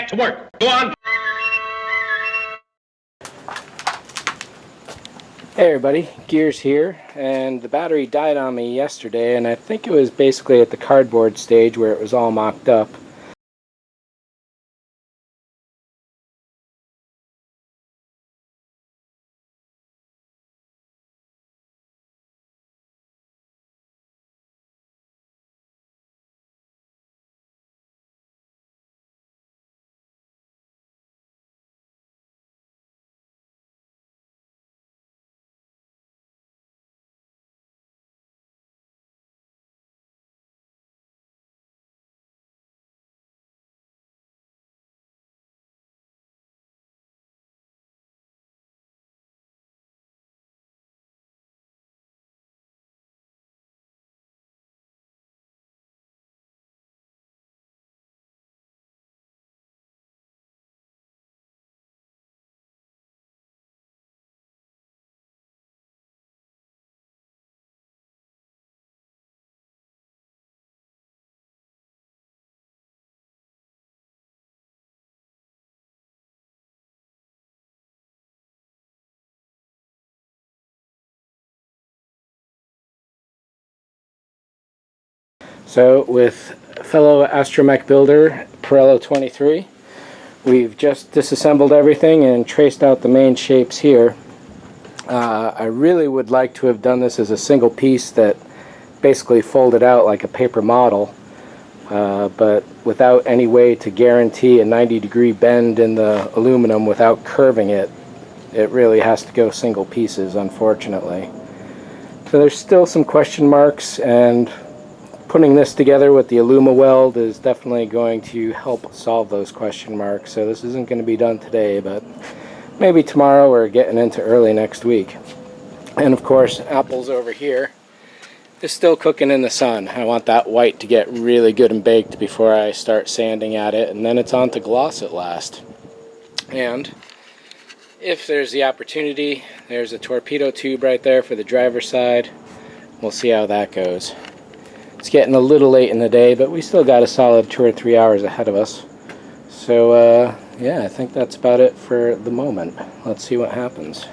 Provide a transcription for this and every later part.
Get to work. Go on. Hey everybody, Gears here, and the battery died on me yesterday, and I think it was basically at the cardboard stage where it was all mocked up. So with fellow astromech builder Pirello 23, we've just disassembled everything and traced out the main shapes here. I really would like to have done this as a single piece that basically folded out like a paper model, but without any way to guarantee a 90-degree bend in the aluminum without curving it, it really has to go single pieces, unfortunately. So there's still some question marks, and putting this together with the AlumaWeld is definitely going to help solve those question marks. So this isn't going to be done today, but maybe tomorrow or getting into early next week. And of course, apples over here is still cooking in the sun. I want that white to get really good and baked before I start sanding at it, and then it's on to gloss at last. And if there's the opportunity, there's a torpedo tube right there for the driver's side. We'll see how that goes. It's getting a little late in the day, but we still got a solid 2 or 3 hours ahead of us. So yeah, I think that's about it for the moment. Let's see what happens.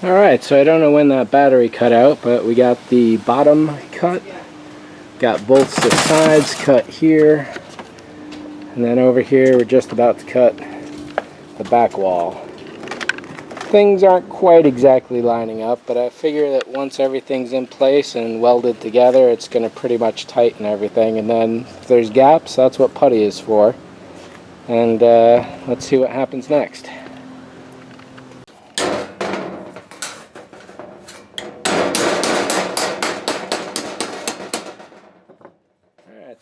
Alright, so I don't know when that battery cut out, but we got the bottom cut, got both the sides cut here, and then over here we're just about to cut the back wall. Things aren't quite exactly lining up, but I figure that once everything's in place and welded together, it's going to pretty much tighten everything, and then if there's gaps, that's what putty is for. And let's see what happens next.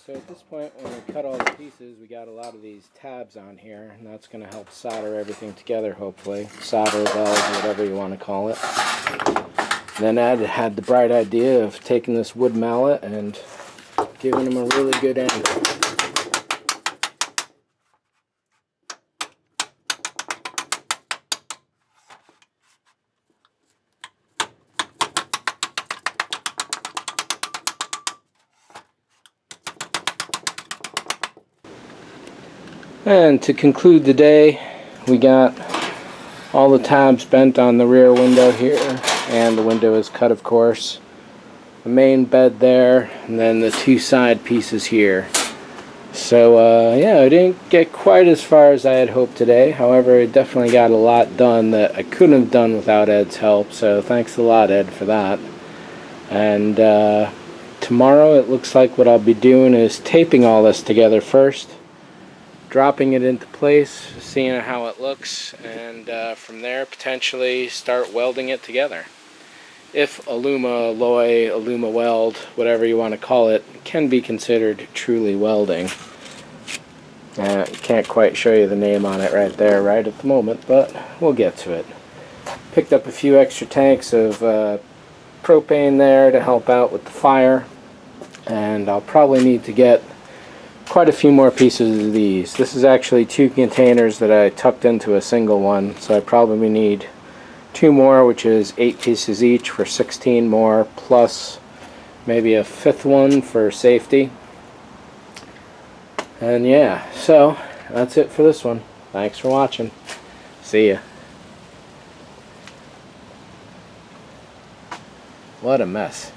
So at this point, when we cut all the pieces, we got a lot of these tabs on here, and that's going to help solder everything together, hopefully. Solder, weld, whatever you want to call it. And then I had the bright idea of taking this wood mallet and giving them a really good angle. And to conclude the day, we got all the tabs bent on the rear window here, and the window is cut, of course. The main bed there, and then the two side pieces here. So yeah, I didn't get quite as far as I had hoped today. However, I definitely got a lot done that I couldn't have done without Ed's help. So thanks a lot, Ed, for that. And tomorrow it looks like what I'll be doing is taping all this together first, dropping it into place, seeing how it looks, and from there potentially start welding it together. If alloy, weld, whatever you want to call it, can be considered truly welding. Can't quite show you the name on it right there right at the moment, but we'll get to it. Picked up a few extra tanks of propane there to help out with the fire, and I'll probably need to get quite a few more pieces of these. This is actually 2 containers that I tucked into a single one, so I probably need 2 more, which is 8 pieces each for 16 more, plus maybe a 5th one for safety. And yeah, so that's it for this one. Thanks for watching. See ya. What a mess.